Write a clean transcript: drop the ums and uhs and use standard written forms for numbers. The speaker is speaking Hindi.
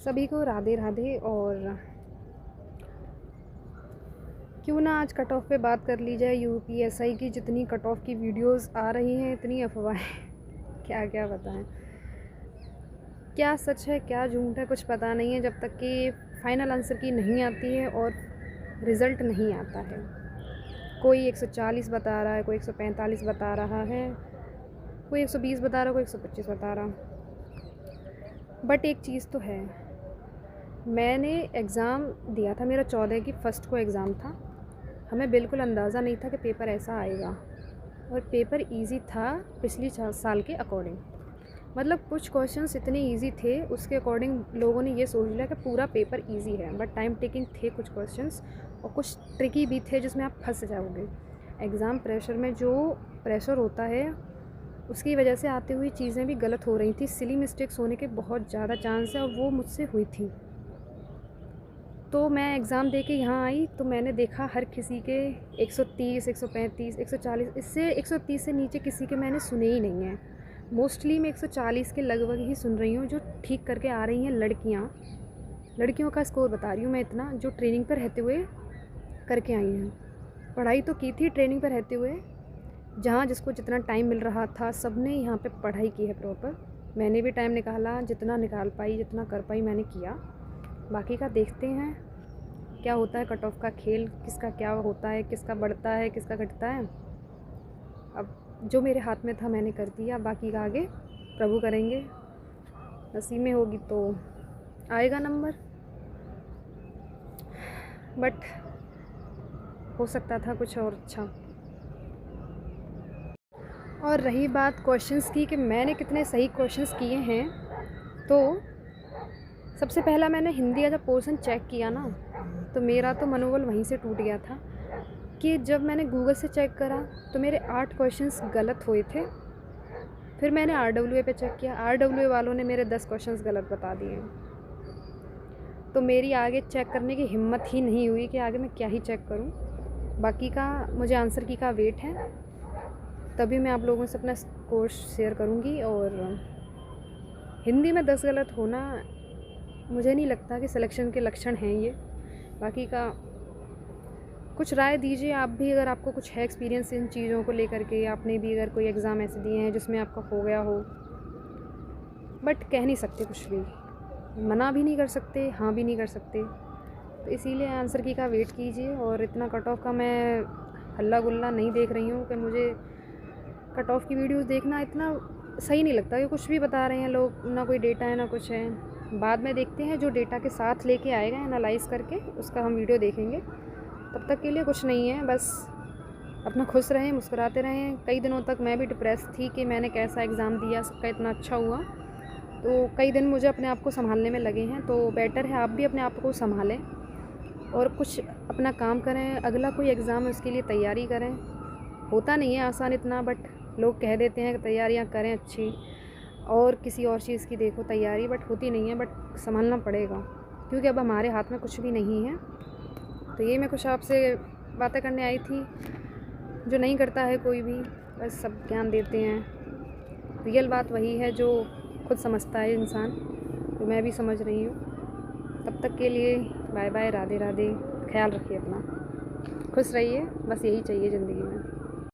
सभी को राधे राधे। और क्यों ना आज कट ऑफ पे बात कर ली जाए। यूपीएसआई की जितनी कट ऑफ की वीडियोस आ रही हैं, इतनी अफवाहें क्या क्या बताएं, क्या सच है क्या झूठ है कुछ पता नहीं है, जब तक कि फाइनल आंसर की नहीं आती है और रिज़ल्ट नहीं आता है। कोई 140 बता रहा है, कोई 145 बता रहा है, कोई 120 बता रहा, कोई 125 बता रहा। बट एक चीज़ तो है, मैंने एग्ज़ाम दिया था, मेरा 14 की फ़र्स्ट को एग्ज़ाम था। हमें बिल्कुल अंदाज़ा नहीं था कि पेपर ऐसा आएगा, और पेपर इजी था पिछली साल के अकॉर्डिंग। मतलब कुछ क्वेश्चंस इतने इजी थे, उसके अकॉर्डिंग लोगों ने ये सोच लिया कि पूरा पेपर इजी है, बट टाइम टेकिंग थे कुछ क्वेश्चंस, और कुछ ट्रिकी भी थे जिसमें आप फंस जाओगे। एग्ज़ाम प्रेशर में जो प्रेशर होता है, उसकी वजह से आती हुई चीज़ें भी गलत हो रही थी। सिली मिस्टेक्स होने के बहुत ज़्यादा चांस है, और वो मुझसे हुई थी। तो मैं एग्ज़ाम दे के यहाँ आई तो मैंने देखा हर किसी के 130, 135, 140, इससे 130 से नीचे किसी के मैंने सुने ही नहीं हैं। मोस्टली मैं 140 के लगभग ही सुन रही हूँ, जो ठीक करके आ रही हैं लड़कियों का स्कोर बता रही हूँ मैं, इतना जो ट्रेनिंग पर रहते हुए करके आई हैं। पढ़ाई तो की थी ट्रेनिंग पर रहते हुए, जहाँ जिसको जितना टाइम मिल रहा था सब ने यहाँ पे पढ़ाई की है प्रॉपर। मैंने भी टाइम निकाला, जितना निकाल पाई, जितना कर पाई मैंने किया। बाकी का देखते हैं क्या होता है, कट ऑफ का खेल किसका क्या होता है, किसका बढ़ता है किसका घटता है। अब जो मेरे हाथ में था मैंने कर दिया, बाकी का आगे प्रभु करेंगे। नसीब में होगी तो आएगा नंबर, बट हो सकता था कुछ और अच्छा। और रही बात क्वेश्चंस की कि मैंने कितने सही क्वेश्चंस किए हैं, तो सबसे पहला मैंने हिंदी का जब पोर्शन चेक किया ना, तो मेरा तो मनोबल वहीं से टूट गया था कि जब मैंने गूगल से चेक करा तो मेरे 8 क्वेश्चंस गलत हुए थे। फिर मैंने RWA पे चेक किया, RWA वालों ने मेरे 10 क्वेश्चंस गलत बता दिए। तो मेरी आगे चेक करने की हिम्मत ही नहीं हुई कि आगे मैं क्या ही चेक करूं। बाकी का मुझे आंसर की का वेट है, तभी मैं आप लोगों से अपना कोर्स शेयर करूंगी। और हिंदी में 10 गलत होना मुझे नहीं लगता कि सिलेक्शन के लक्षण हैं ये। बाकी का कुछ राय दीजिए आप भी, अगर आपको कुछ है एक्सपीरियंस इन चीज़ों को लेकर के, आपने भी अगर कोई एग्ज़ाम ऐसे दिए हैं जिसमें आपका हो गया हो। बट कह नहीं सकते कुछ भी, मना भी नहीं कर सकते, हाँ भी नहीं कर सकते। तो इसीलिए आंसर की का वेट कीजिए। और इतना कट ऑफ का मैं हल्ला गुल्ला नहीं देख रही हूँ कि मुझे कट ऑफ की वीडियोस देखना इतना सही नहीं लगता कि कुछ भी बता रहे हैं लोग, ना कोई डेटा है ना कुछ है। बाद में देखते हैं, जो डेटा के साथ लेके आएगा एनालाइज़ करके उसका हम वीडियो देखेंगे। तब तक के लिए कुछ नहीं है, बस अपना खुश रहें, मुस्कुराते रहें। कई दिनों तक मैं भी डिप्रेस थी कि मैंने कैसा एग्ज़ाम दिया, सबका इतना अच्छा हुआ। तो कई दिन मुझे अपने आप को संभालने में लगे हैं, तो बेटर है आप भी अपने आप को संभालें और कुछ अपना काम करें। अगला कोई एग्ज़ाम है उसके लिए तैयारी करें। होता नहीं है आसान इतना, बट लोग कह देते हैं कि तैयारियां करें अच्छी, और किसी और चीज़ की देखो तैयारी, बट होती नहीं है। बट संभालना पड़ेगा, क्योंकि अब हमारे हाथ में कुछ भी नहीं है। तो ये मैं कुछ आपसे बातें करने आई थी। जो नहीं करता है कोई भी, बस सब ज्ञान देते हैं। रियल बात वही है जो खुद समझता है इंसान, तो मैं भी समझ रही हूँ। तब तक के लिए बाय बाय, राधे राधे। ख्याल रखिए अपना, खुश रहिए, बस यही चाहिए ज़िंदगी में।